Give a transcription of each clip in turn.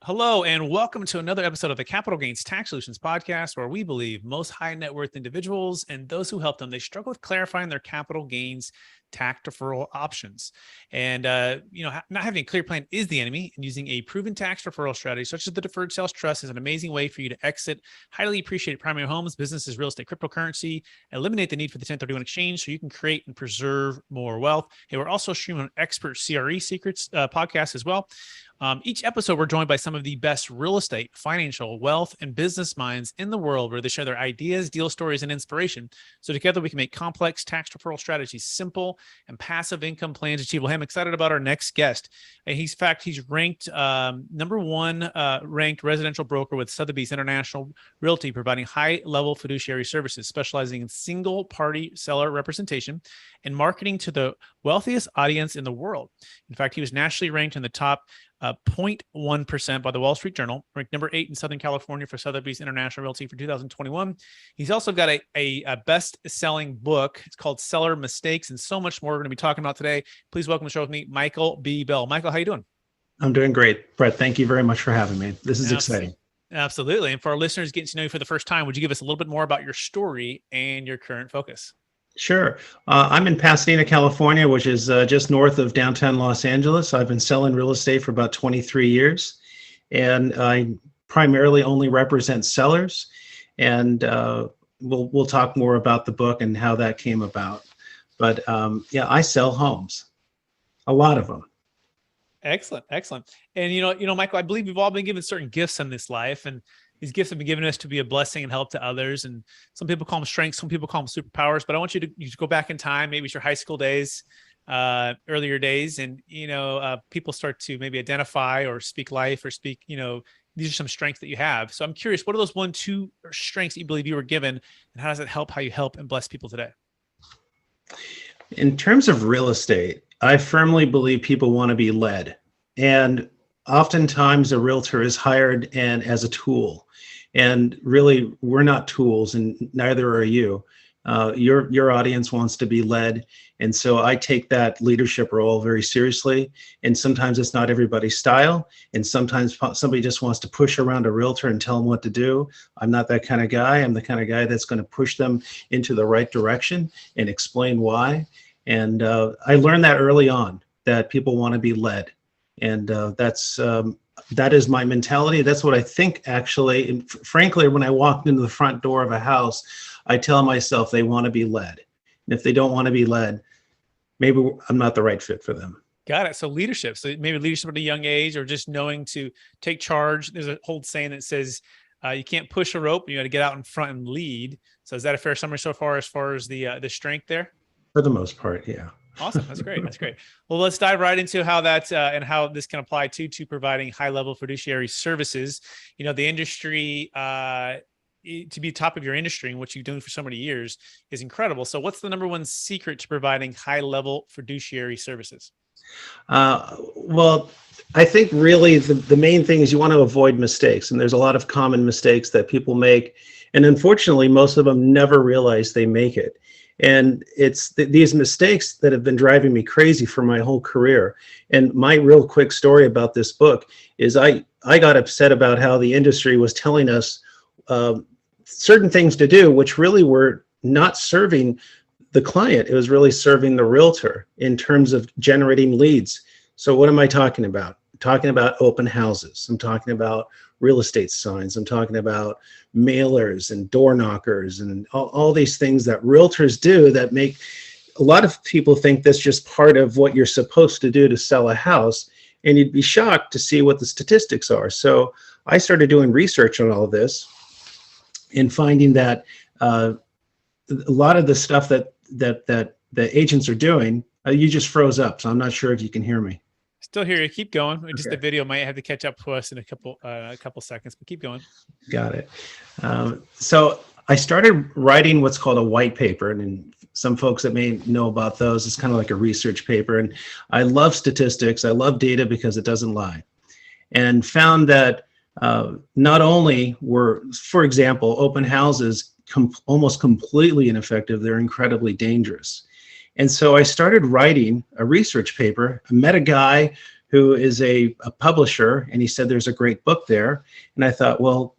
Hello, and welcome to another episode of the Capital Gains Tax Solutions podcast, where we believe most high net worth individuals and those who help them, they struggle with clarifying their capital gains tax deferral options. And, not having a clear plan is the enemy, and using a proven tax deferral strategy, such as the Deferred Sales Trust, is an amazing way for you to exit highly appreciated primary homes, businesses, real estate, cryptocurrency, eliminate the need for the 1031 exchange so you can create and preserve more wealth. Hey, we're also streaming on Expert CRE Secrets podcast as well. Each episode, we're joined by some of the best real estate, financial, wealth, and business minds in the world, where they share their ideas, deal stories, and inspiration. So together we can make complex tax deferral strategies simple and passive income plans achievable. Hey, I'm excited about our next guest. And he's ranked number one ranked residential broker with Sotheby's International Realty, providing high-level fiduciary services, specializing in single-party seller representation and marketing to the wealthiest audience in the world. In fact, he was nationally ranked in the top 0.1% by the Wall Street Journal, ranked number 8 in Southern California for Sotheby's International Realty for 2021. He's also got a best-selling book. It's called Seller Mistakes, and so much more we're going to be talking about today. Please welcome to the show with me, Michael B. Bell. Michael, how you doing? I'm doing great, Brett. Thank you very much for having me. This is exciting. Absolutely. And for our listeners getting to know you for the first time, would you give us a little bit more about your story and your current focus? Sure. I'm in Pasadena, California, which is just north of downtown Los Angeles. I've been selling real estate for about 23 years, and I primarily only represent sellers. And we'll talk more about the book and how that came about. But I sell homes, a lot of them. Excellent. And Michael, I believe we've all been given certain gifts in this life, and these gifts have been given us to be a blessing and help to others. And some people call them strengths, some people call them superpowers. But I want you to go back in time, maybe it's your high school days, earlier days, and people start to maybe identify or speak life or speak. These are some strengths that you have. So I'm curious, what are those 1-2 strengths that you believe you were given, and how does it help how you help and bless people today? In terms of real estate, I firmly believe people want to be led, and oftentimes a realtor is hired and as a tool. And really, we're not tools, and neither are you. Your audience wants to be led. And so I take that leadership role very seriously. And sometimes it's not everybody's style. And sometimes somebody just wants to push around a realtor and tell them what to do. I'm not that kind of guy. I'm the kind of guy that's going to push them into the right direction and explain why. And I learned that early on, that people want to be led. And that is my mentality. That's what I think, actually. And frankly, when I walked into the front door of a house, I tell myself they want to be led. And if they don't want to be led, maybe I'm not the right fit for them. Got it. So leadership. So maybe leadership at a young age, or just knowing to take charge. There's a whole saying that says you can't push a rope. You got to get out in front and lead. So is that a fair summary so far as the strength there? For the most part, yeah. Awesome. That's great. Well, let's dive right into how that and how this can apply to providing high-level fiduciary services. The industry, to be top of your industry and what you've done for so many years is incredible. So what's the number one secret to providing high-level fiduciary services? Well, I think really the main thing is you want to avoid mistakes. And there's a lot of common mistakes that people make. And unfortunately, most of them never realize they make it. And it's these mistakes that have been driving me crazy for my whole career. And my real quick story about this book is I got upset about how the industry was telling us certain things to do, which really were not serving the client. It was really serving the realtor in terms of generating leads. So what am I talking about? I'm talking about open houses. I'm talking about real estate signs. I'm talking about mailers and door knockers and all these things that realtors do that make a lot of people think that's just part of what you're supposed to do to sell a house. And you'd be shocked to see what the statistics are. So I started doing research on all of this and finding that a lot of the stuff that the agents are doing, you just froze up. So I'm not sure if you can hear me. Still here. Keep going. Just Okay. the video might have to catch up to us in a couple seconds, but keep going. Got it. So I started writing what's called a white paper, and some folks that may know about those, it's kind of like a research paper. And I love statistics. I love data because it doesn't lie. And found that not only were, for example, open houses almost completely ineffective, they're incredibly dangerous. And so I started writing a research paper. I met a guy who is a publisher, and he said there's a great book there. And I thought, well,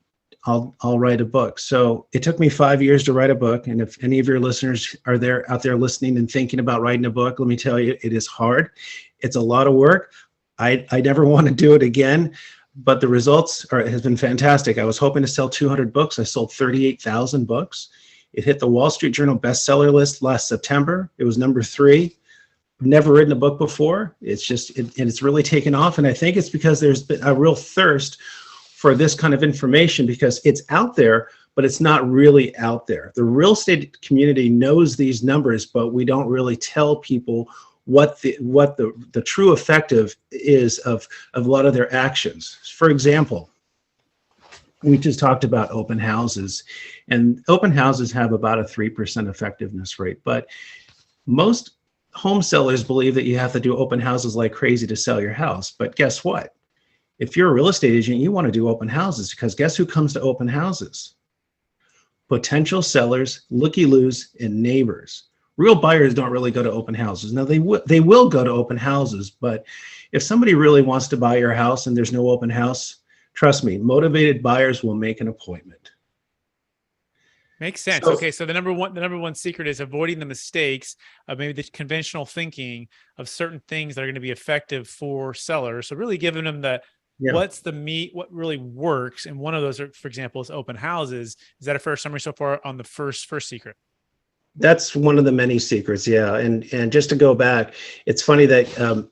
I'll write a book. So it took me 5 years to write a book. And if any of your listeners are out there listening and thinking about writing a book, let me tell you, it is hard. It's a lot of work. I never want to do it again, but the results has been fantastic. I was hoping to sell 200 books. I sold 38,000 books. It hit the Wall Street Journal bestseller list last September. It was number 3. I've never written a book before. It's just, and it's really taken off. And I think it's because there's been a real thirst for this kind of information, because it's out there, but it's not really out there. The real estate community knows these numbers, but we don't really tell people what the true effective is of a lot of their actions. For example, we just talked about open houses, and open houses have about a 3% effectiveness rate, but most home sellers believe that you have to do open houses like crazy to sell your house. But guess what? If you're a real estate agent, you want to do open houses, because guess who comes to open houses? Potential sellers, looky-loos, and neighbors. Real buyers don't really go to open houses. Now, they will go to open houses, but if somebody really wants to buy your house and there's no open house, trust me, motivated buyers will make an appointment. Makes sense. Okay, so the number one secret is avoiding the mistakes of maybe the conventional thinking of certain things that are going to be effective for sellers. So really giving them what's the meat, what really works. And one of those, for example, is open houses. Is that a fair summary so far on the first secret? That's one of the many secrets, yeah. And just to go back, it's funny that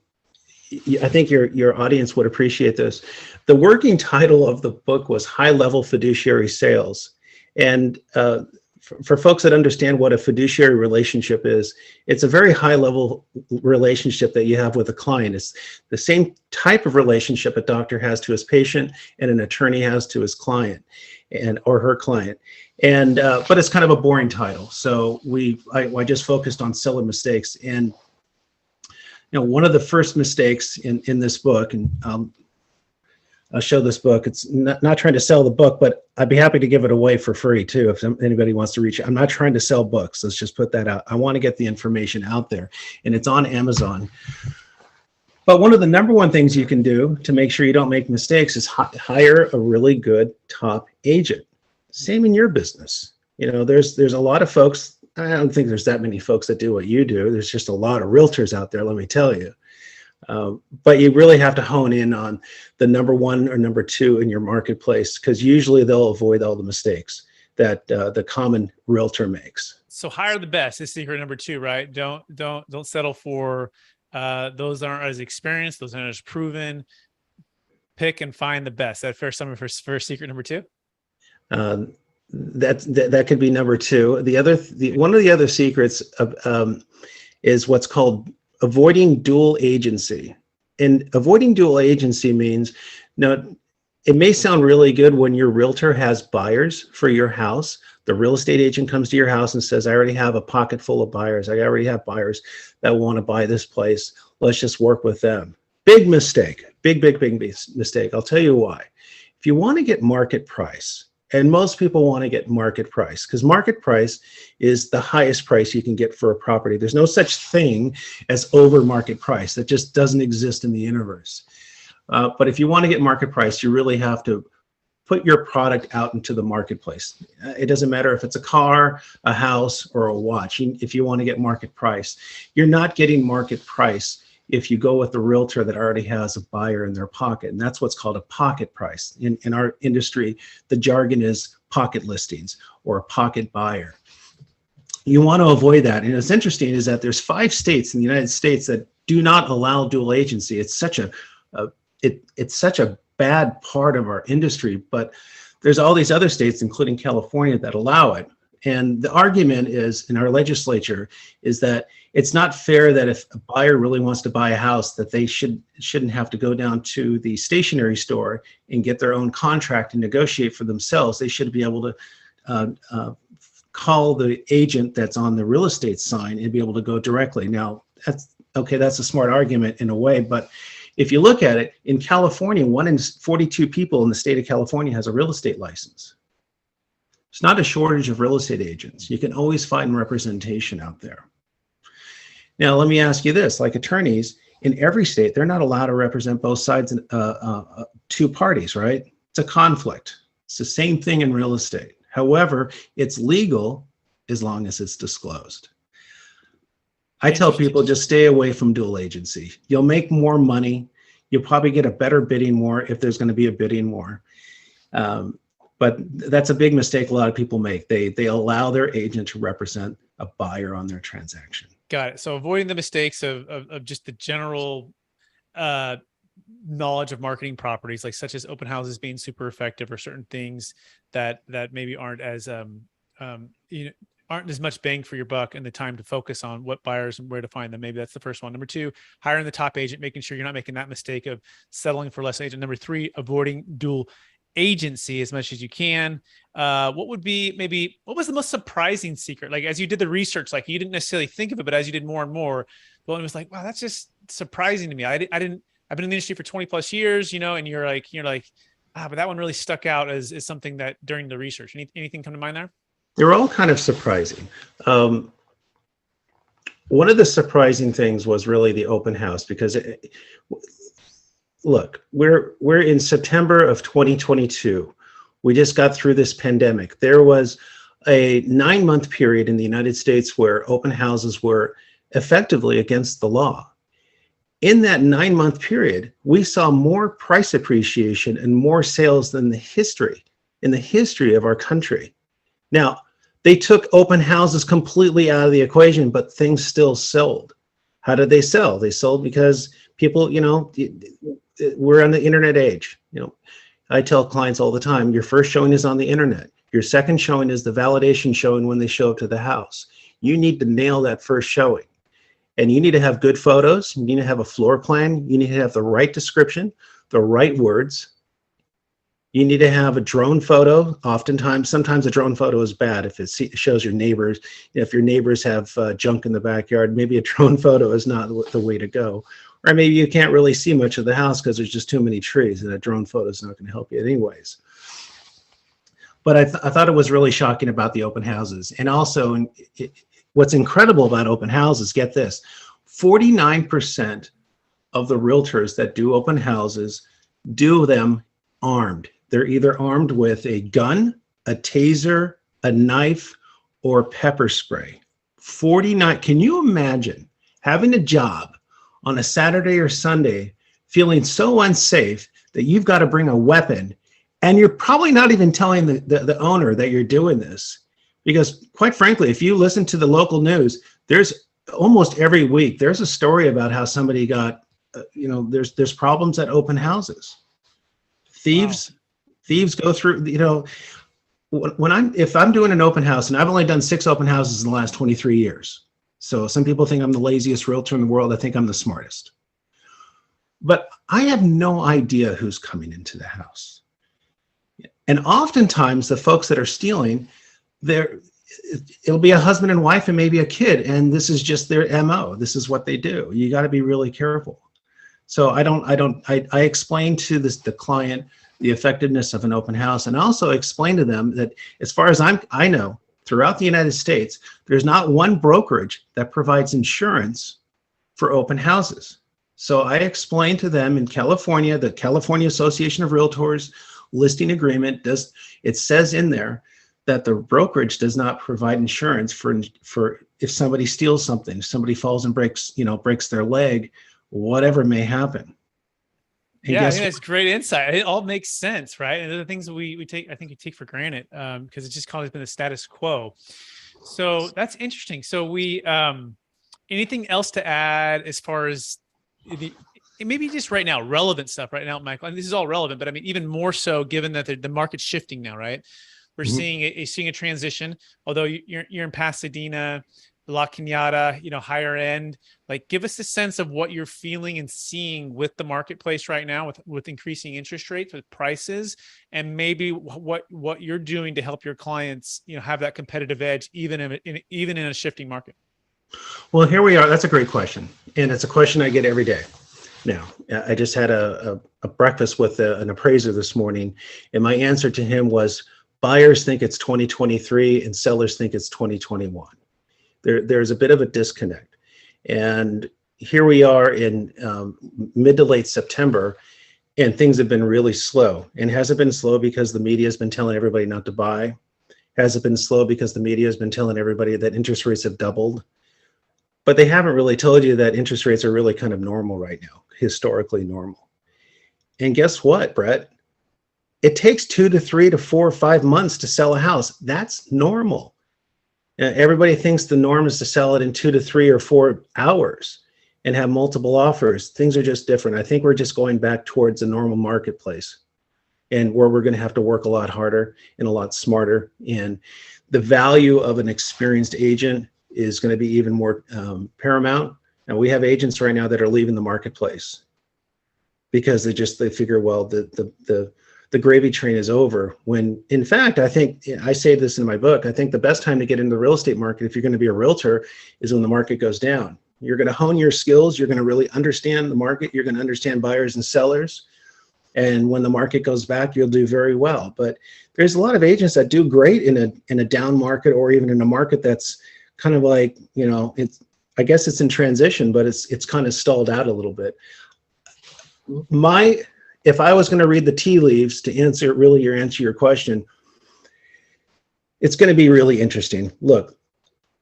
I think your audience would appreciate this. The working title of the book was High Level Fiduciary Sales. And for folks that understand what a fiduciary relationship is, it's a very high level relationship that you have with a client. It's the same type of relationship a doctor has to his patient and an attorney has to his client or her client. And but it's kind of a boring title. So I just focused on seller mistakes. And one of the first mistakes in this book, and I'll show this book. It's not trying to sell the book, but I'd be happy to give it away for free too if anybody wants to reach. I'm not trying to sell books. Let's just put that out. I want to get the information out there, and it's on Amazon. But one of the number one things you can do to make sure you don't make mistakes is hire a really good top agent. Same in your business. There's a lot of folks. I don't think there's that many folks that do what you do. There's just a lot of realtors out there, let me tell you. But you really have to hone in on the number 1 or number 2 in your marketplace, because usually they'll avoid all the mistakes that the common realtor makes. So hire the best is secret number 2, right? Don't settle for those aren't as experienced, those aren't as proven. Pick and find the best. That fair summary for secret number 2? That could be number 2. One of the other secrets is what's called avoiding dual agency. And avoiding dual agency means, it may sound really good when your realtor has buyers for your house. The real estate agent comes to your house and says, I already have a pocket full of buyers. I already have buyers that want to buy this place. Let's just work with them. Big mistake. Big mistake. I'll tell you why. If you want to get market price, and most people want to get market price, because market price is the highest price you can get for a property. There's no such thing as over market price. That just doesn't exist in the universe. But if you want to get market price, you really have to put your product out into the marketplace. It doesn't matter if it's a car, a house, or a watch. If you want to get market price, you're not getting market price if you go with the realtor that already has a buyer in their pocket. And that's what's called a pocket price. In our industry, the jargon is pocket listings or a pocket buyer. You want to avoid that. And what's interesting is that there's 5 states in the United States that do not allow dual agency. It's such a bad part of our industry, but there's all these other states, including California, that allow it. And the argument is in our legislature is that it's not fair that if a buyer really wants to buy a house, that they shouldn't have to go down to the stationery store and get their own contract and negotiate for themselves. They should be able to call the agent that's on the real estate sign and be able to go directly. Now, that's a smart argument in a way, but if you look at it, in California, 1 in 42 people in the state of California has a real estate license. It's not a shortage of real estate agents. You can always find representation out there. Now, let me ask you this, like attorneys, in every state, they're not allowed to represent both sides, two parties, right? It's a conflict. It's the same thing in real estate. However, it's legal as long as it's disclosed. I tell people just stay away from dual agency. You'll make more money. You'll probably get a better bidding war if there's going to be a bidding war. But that's a big mistake a lot of people make. They allow their agent to represent a buyer on their transaction. Got it. So avoiding the mistakes of just the general knowledge of marketing properties, like such as open houses being super effective, or certain things that maybe aren't as aren't as much bang for your buck, and the time to focus on what buyers and where to find them. Maybe that's the first one. Number two, hiring the top agent, making sure you're not making that mistake of settling for less agent. Number three, avoiding dual agency as much as you can. What would be what was the most surprising secret? Like, as you did the research, like you didn't necessarily think of it, but as you did more and more, well, it was like, wow, that's just surprising to me. I've been in the industry for 20 plus years, and you're like, but that one really stuck out as something that during the research. Anything come to mind there? They're all kind of surprising. One of the surprising things was really the open house, because look, we're in September of 2022. We just got through this pandemic. There was a 9-month period in the United States where open houses were effectively against the law. In that 9-month period, we saw more price appreciation and more sales than in the history of our country. Now, they took open houses completely out of the equation, but things still sold. How did they sell? They sold because people, we're on the internet age. I tell clients all the time, your first showing is on the internet. Your second showing is the validation showing when they show up to the house. You need to nail that first showing. And you need to have good photos. You need to have a floor plan. You need to have the right description, the right words. You need to have a drone photo. Sometimes a drone photo is bad if it shows your neighbors. If your neighbors have junk in the backyard, maybe a drone photo is not the way to go. Or maybe you can't really see much of the house because there's just too many trees, and a drone photo is not going to help you anyways. But I thought it was really shocking about the open houses. And also, what's incredible about open houses, get this, 49% of the realtors that do open houses do them armed. They're either armed with a gun, a taser, a knife, or pepper spray. 49. Can you imagine having a job on a Saturday or Sunday, feeling so unsafe that you've got to bring a weapon, and you're probably not even telling the owner that you're doing this? Because quite frankly, if you listen to the local news, there's almost every week, there's a story about how somebody got, there's problems at open houses. Thieves go through, if I'm doing an open house, and I've only done 6 open houses in the last 23 years. So some people think I'm the laziest realtor in the world. I think I'm the smartest. But I have no idea who's coming into the house. And oftentimes the folks that are stealing, it'll be a husband and wife and maybe a kid, and this is just their MO. This is what they do. You got to be really careful. So I explain to the client the effectiveness of an open house, and also explain to them that as far as I know, throughout the United States, there's not one brokerage that provides insurance for open houses. So I explained to them in California, the California Association of Realtors listing agreement it says in there that the brokerage does not provide insurance for if somebody steals something, somebody falls and breaks their leg, whatever may happen. And yeah, I think that's great insight. It all makes sense, right? And the things that we take for granted because it's just kind of been the status quo. So that's interesting. So we anything else to add as far as maybe just right now, relevant stuff right now, Michael? And this is all relevant, but I mean, even more so given that the market's shifting now, right? We're seeing a transition, although you're in Pasadena, La Cañada, higher end. Like, give us a sense of what you're feeling and seeing with the marketplace right now, with increasing interest rates, with prices, and maybe what you're doing to help your clients, have that competitive edge, even in a shifting market. Well, here we are. That's a great question, and it's a question I get every day. Now, I just had a breakfast with an appraiser this morning, and my answer to him was, buyers think it's 2023 and sellers think it's 2021. There's a bit of a disconnect. And here we are in mid to late September, and things have been really slow. And has it been slow because the media has been telling everybody not to buy? Has it been slow because the media has been telling everybody that interest rates have doubled? But they haven't really told you that interest rates are really kind of normal right now, historically normal. And guess what, Brett? It takes 2 to 3 to 4 or 5 months to sell a house. That's normal. Everybody thinks the norm is to sell it in 2 to 3 or 4 hours and have multiple offers. Things are just different. I think we're just going back towards a normal marketplace, and where we're going to have to work a lot harder and a lot smarter. And the value of an experienced agent is going to be even more paramount. And we have agents right now that are leaving the marketplace because they figure, well, the gravy train is over. When in fact, I think, I say this in my book, I think the best time to get into the real estate market, if you're going to be a realtor, is when the market goes down. You're going to hone your skills. You're going to really understand the market. You're going to understand buyers and sellers. And when the market goes back, you'll do very well. But there's a lot of agents that do great in a down market, or even in a market that's kind of like, I guess it's in transition, but it's kind of stalled out a little bit. If I was going to read the tea leaves to answer your question, it's going to be really interesting. Look,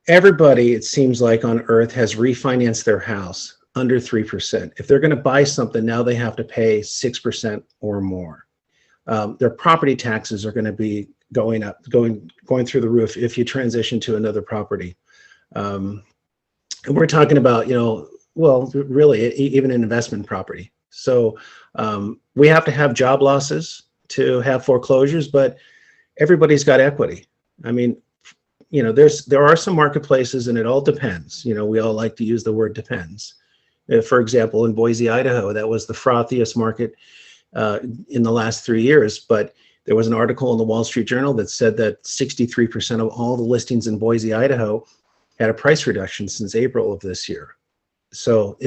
everybody, it seems like on earth, has refinanced their house under 3%. If they're going to buy something now, they have to pay 6% or more. Their property taxes are going to be going up, going through the roof if you transition to another property. And we're talking about, well, really, even an investment property. So we have to have job losses to have foreclosures, but everybody's got equity. I mean, there are some marketplaces, and it all depends. We all like to use the word depends. For example, in Boise, Idaho, that was the frothiest market in the last 3 years. But there was an article in the Wall Street Journal that said that 63% of all the listings in Boise, Idaho had a price reduction since April of this year. So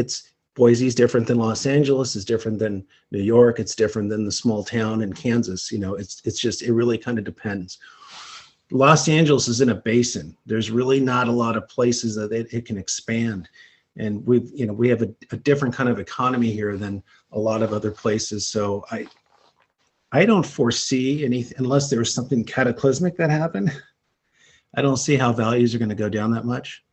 Boise is different than Los Angeles, is different than New York, it's different than the small town in Kansas. It really kind of depends. Los Angeles is in a basin. There's really not a lot of places that it can expand. And we have a different kind of economy here than a lot of other places. So I don't foresee anything, unless there was something cataclysmic that happened. I don't see how values are going to go down that much.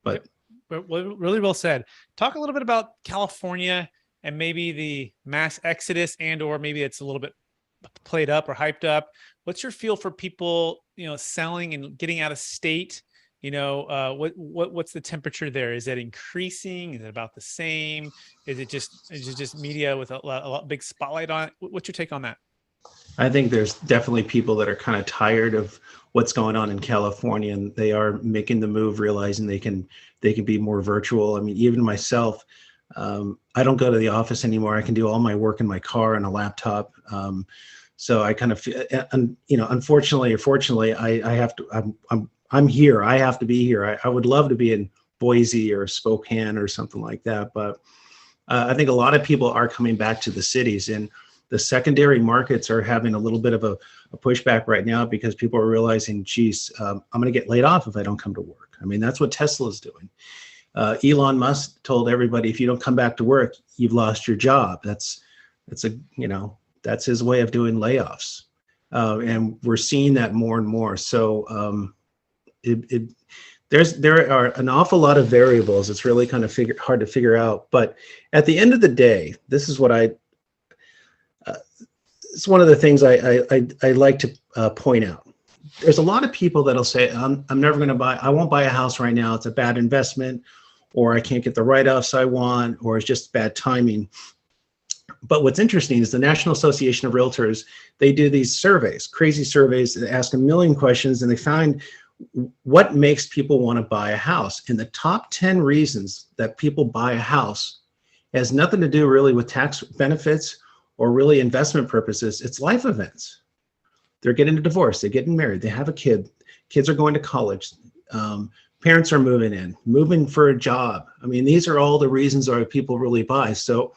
But really well said. Talk a little bit about California and maybe the mass exodus, or maybe it's a little bit played up or hyped up. What's your feel for people, selling and getting out of state? What's the temperature there? Is it increasing? Is it about the same? Is it just media with a big spotlight on it? What's your take on that? I think there's definitely people that are kind of tired of what's going on in California, and they are making the move, realizing they can be more virtual. I mean, even myself, I don't go to the office anymore. I can do all my work in my car and a laptop. So I kind of feel, unfortunately or fortunately, I have to. I'm here. I have to be here. I would love to be in Boise or Spokane or something like that, but I think a lot of people are coming back to the cities, and the secondary markets are having a little bit of a pushback right now because people are realizing, geez, I'm going to get laid off if I don't come to work. I mean, that's what Tesla's doing. Elon Musk told everybody, if you don't come back to work, you've lost your job. That's his way of doing layoffs. And we're seeing that more and more. So there are an awful lot of variables. It's really kind of hard to figure out. But at the end of the day, this is what it's one of the things I like to point out. There's a lot of people that'll say, I'm never going to buy, I won't buy a house right now. It's a bad investment, or I can't get the write-offs I want, or it's just bad timing. But what's interesting is the National Association of Realtors, they do these surveys, crazy surveys, that ask a million questions, and they find what makes people want to buy a house. And the top 10 reasons that people buy a house has nothing to do really with tax benefits or really investment purposes. It's life events. They're getting a divorce, they're getting married, they have a kid, kids are going to college, parents are moving for a job. I mean, these are all the reasons why people really buy. So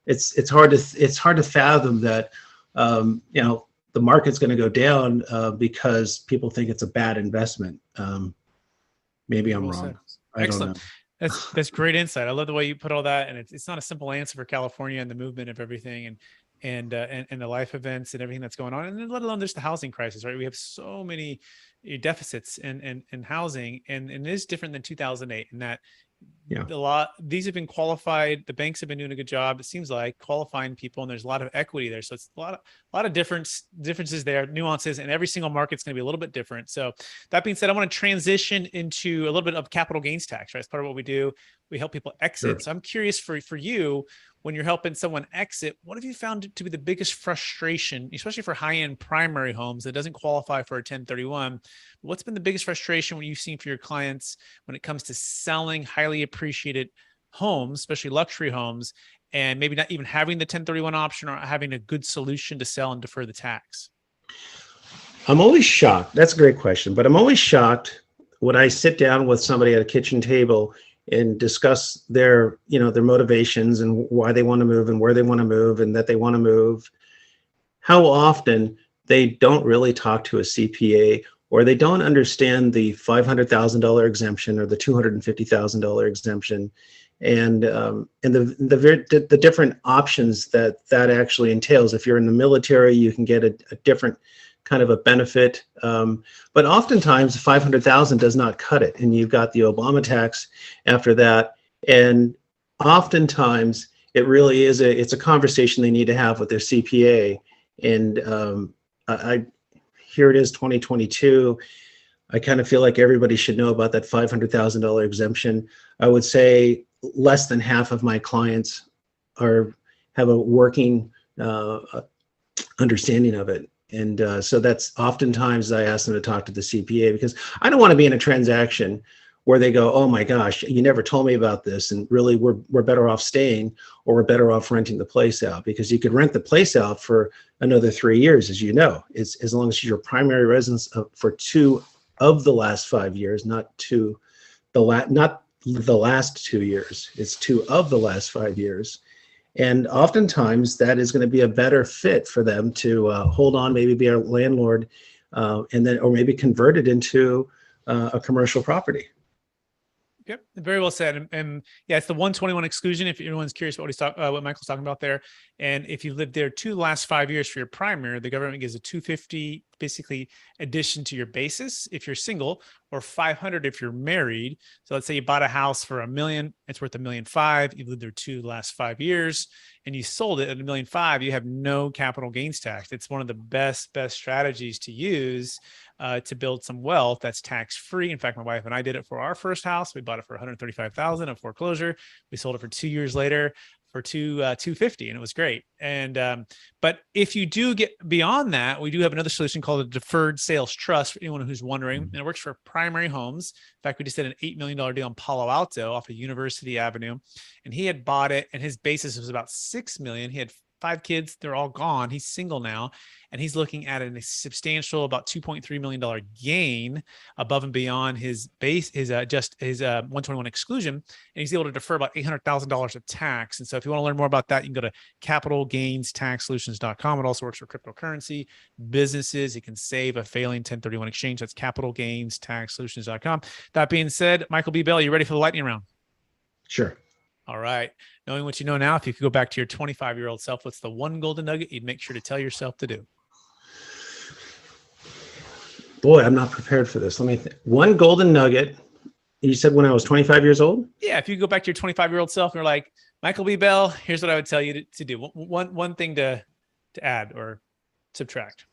it's hard to fathom that the market's going to go down because people think it's a bad investment. Maybe I'm wrong. I don't know. That's great insight. I love the way you put all that, and it's not a simple answer for California and the movement of everything, and the life events and everything that's going on, and then let alone there's the housing crisis, right? We have so many deficits in housing, and it is different than 2008 in that Yeah. these have been qualified. The banks have been doing a good job, it seems like, qualifying people, and there's a lot of equity there. So it's a lot of differences there, nuances, and every single market's going to be a little bit different. So that being said, I want to transition into a little bit of capital gains tax, right? It's part of what we do. We help people exit. Sure. So I'm curious for you, when you're helping someone exit, what have you found to be the biggest frustration, especially for high-end primary homes that doesn't qualify for a 1031? What's been the biggest frustration when you've seen for your clients when it comes to selling highly appreciated homes, especially luxury homes, and maybe not even having the 1031 option or having a good solution to sell and defer the tax? I'm always shocked. That's a great question, but I'm always shocked when I sit down with somebody at a kitchen table and discuss their, their motivations and why they want to move and where they want to move and that they want to move, how often they don't really talk to a CPA, or they don't understand the $500,000 exemption or the $250,000 exemption, and the different options that actually entails. If you're in the military, you can get a different kind of a benefit, but oftentimes 500,000 does not cut it, and you've got the Obama tax after that, and oftentimes it really is it's a conversation they need to have with their CPA. And here it is, 2022. I kind of feel like everybody should know about that $500,000 exemption. I would say less than half of my clients have a working understanding of it. And so that's oftentimes I ask them to talk to the CPA, because I don't want to be in a transaction where they go, oh my gosh, you never told me about this, and really we're better off staying, or we're better off renting the place out, because you could rent the place out for another 3 years, as you know. It's as long as you're primary residence for 2 of the last 5 years, not the last 2 years. It's 2 of the last 5 years. And oftentimes that is going to be a better fit for them to hold on, maybe be a landlord, and then, or maybe convert it into a commercial property. Yep, very well said. And yeah, it's the 121 exclusion. If anyone's curious what what Michael's talking about there, and if you lived there 2 last 5 years for your primary, the government gives a 250 basically addition to your basis if you're single, or 500 if you're married. So let's say you bought a house for $1 million, it's worth $1.5 million. You've lived there 2 last 5 years, and you sold it at $1.5 million. You have no capital gains tax. It's one of the best strategies to use to build some wealth that's tax-free. In fact, my wife and I did it for our first house. We bought it for $135,000 at foreclosure. We sold it for 2 years later for $250,000, and it was great. And but if you do get beyond that, we do have another solution called a Deferred Sales Trust for anyone who's wondering, and it works for primary homes. In fact, we just did an $8 million deal in Palo Alto off of University Avenue, and he had bought it, and his basis was about $6 million. He had 5 kids. They're all gone. He's single now, and he's looking at a substantial about $2.3 million gain above and beyond his base, his 121 exclusion. And he's able to defer about $800,000 of tax. And so if you want to learn more about that, you can go to capitalgainstaxsolutions.com. It also works for cryptocurrency businesses. You can save a failing 1031 exchange. That's capitalgainstaxsolutions.com. That being said, Michael B. Bell, you ready for the lightning round? Sure. All right. Knowing what you know now, if you could go back to your 25-year-old self, what's the one golden nugget you'd make sure to tell yourself to do? Boy, I'm not prepared for this. Let me think. One golden nugget. You said when I was 25 years old? Yeah. If you go back to your 25-year-old self and you're like, Michael B. Bell, here's what I would tell you to do. One thing to add or subtract.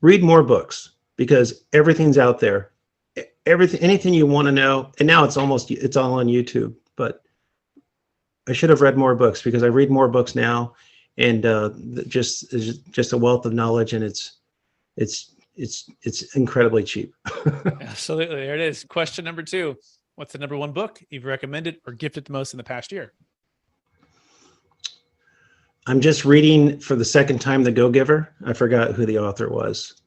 Read more books, because everything's out there. Anything you want to know, and now it's all on YouTube, but I should have read more books, because I read more books now, and just a wealth of knowledge, and it's incredibly cheap. Absolutely. There it is. Question number 2. What's the number 1 book you've recommended or gifted the most in the past year? I'm just reading for the second time The Go-Giver. I forgot who the author was.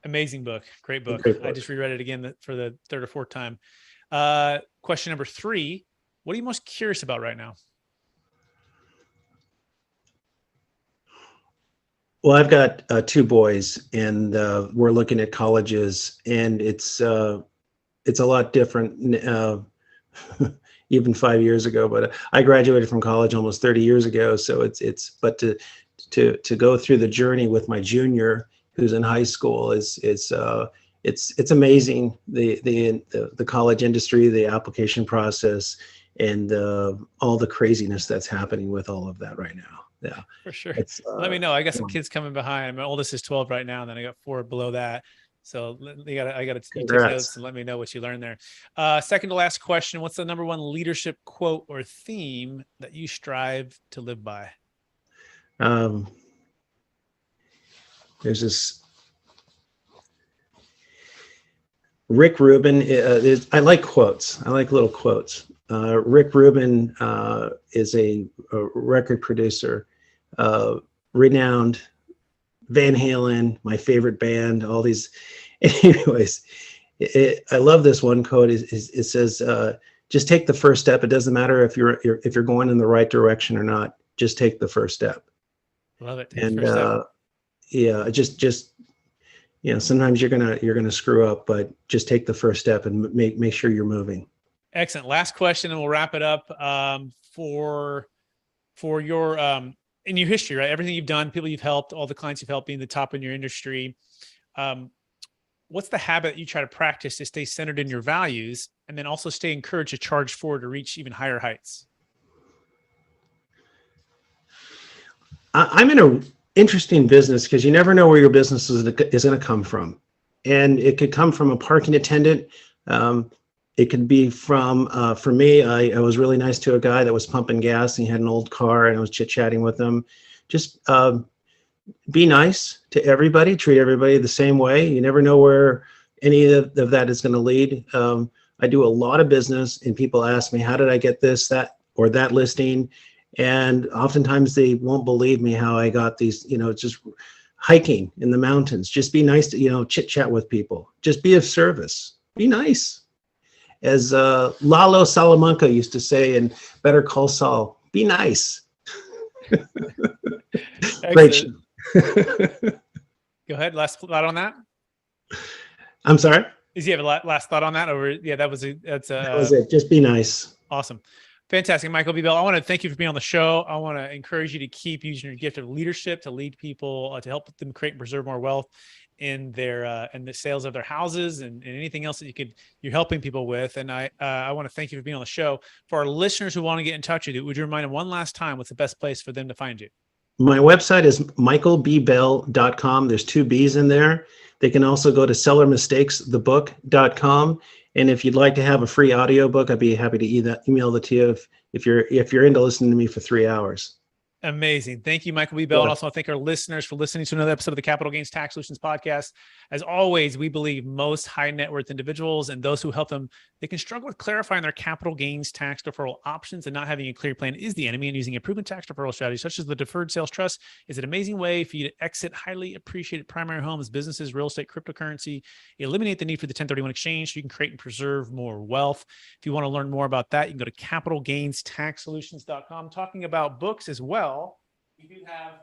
Amazing book. Great book. I just reread it again for the 3rd or 4th time. Question number 3. What are you most curious about right now? Well, I've got two boys, and we're looking at colleges, and it's a lot different even 5 years ago. But I graduated from college almost 30 years ago, so but to go through the journey with my junior who's in high school it's amazing, the college industry, the application process, and all the craziness that's happening with all of that right now. Yeah, For sure. it's Let me know. I got some kids coming behind. My oldest is 12 right now, and then I got 4 below that. So I got to you take notes and let me know what you learned there. Second to last question: what's the number one leadership quote or theme that you strive to live by? There's this Rick Rubin. I like quotes. I like little quotes. Rick Rubin is a record producer, renowned. Van Halen, my favorite band. All these, anyways. I love this one quote. It says, "Just take the first step. It doesn't matter if you're going in the right direction or not. Just take the first step." Love it. And yeah, just sometimes you're gonna screw up, but just take the first step and make sure you're moving. Excellent. Last question, and we'll wrap it up. For your in your history, right? Everything you've done, people you've helped, all the clients you've helped, being the top in your industry. What's the habit you try to practice to stay centered in your values, and then also stay encouraged to charge forward to reach even higher heights? I'm in an interesting business because you never know where your business is going to come from, and it could come from a parking attendant. It could be from, for me, I was really nice to a guy that was pumping gas, and he had an old car, and I was chit-chatting with him. Just be nice to everybody, treat everybody the same way. You never know where any of that is going to lead. I do a lot of business, and people ask me, how did I get this, that, or that listing? And oftentimes they won't believe me how I got these, just hiking in the mountains. Just be nice to, chit-chat with people. Just be of service. Be nice. As Lalo Salamanca used to say in Better Call Saul, be nice. Great show. Go ahead. Last thought on that? I'm sorry? Does you have a last thought on that? Or yeah, that was it. Just be nice. Awesome. Fantastic. Michael B. Bell, I want to thank you for being on the show. I want to encourage you to keep using your gift of leadership to lead people, to help them create and preserve more wealth in their in the sales of their houses and anything else that you're helping people with. And I want to thank you for being on the show. For our listeners who want to get in touch with you, would you remind them one last time what's the best place for them to find you? My website is michaelbbell.com. There's 2 B's in there. They can also go to sellermistakesthebook.com. And if you'd like to have a free audiobook, I'd be happy to email it to you if you're into listening to me for 3 hours. Amazing. Thank you, Michael B. Bell. And also I thank our listeners for listening to another episode of the Capital Gains Tax Solutions podcast. As always, we believe most high net worth individuals and those who help them, they can struggle with clarifying their capital gains tax deferral options, and not having a clear plan is the enemy. And using a proven tax deferral strategy, such as the Deferred Sales Trust, is an amazing way for you to exit highly appreciated primary homes, businesses, real estate, cryptocurrency, eliminate the need for the 1031 exchange so you can create and preserve more wealth. If you want to learn more about that, you can go to capitalgainstaxsolutions.com. Talking about books as well, we do have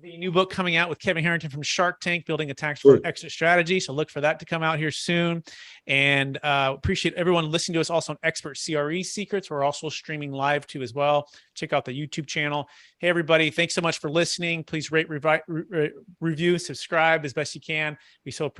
the new book coming out with Kevin Harrington from Shark Tank, Building a Tax Deferred Exit Strategy. So look for that to come out here soon. And appreciate everyone listening to us also on Expert CRE Secrets. We're also streaming live too as well. Check out the YouTube channel. Hey, everybody. Thanks so much for listening. Please rate, review, subscribe as best you can. We so appreciate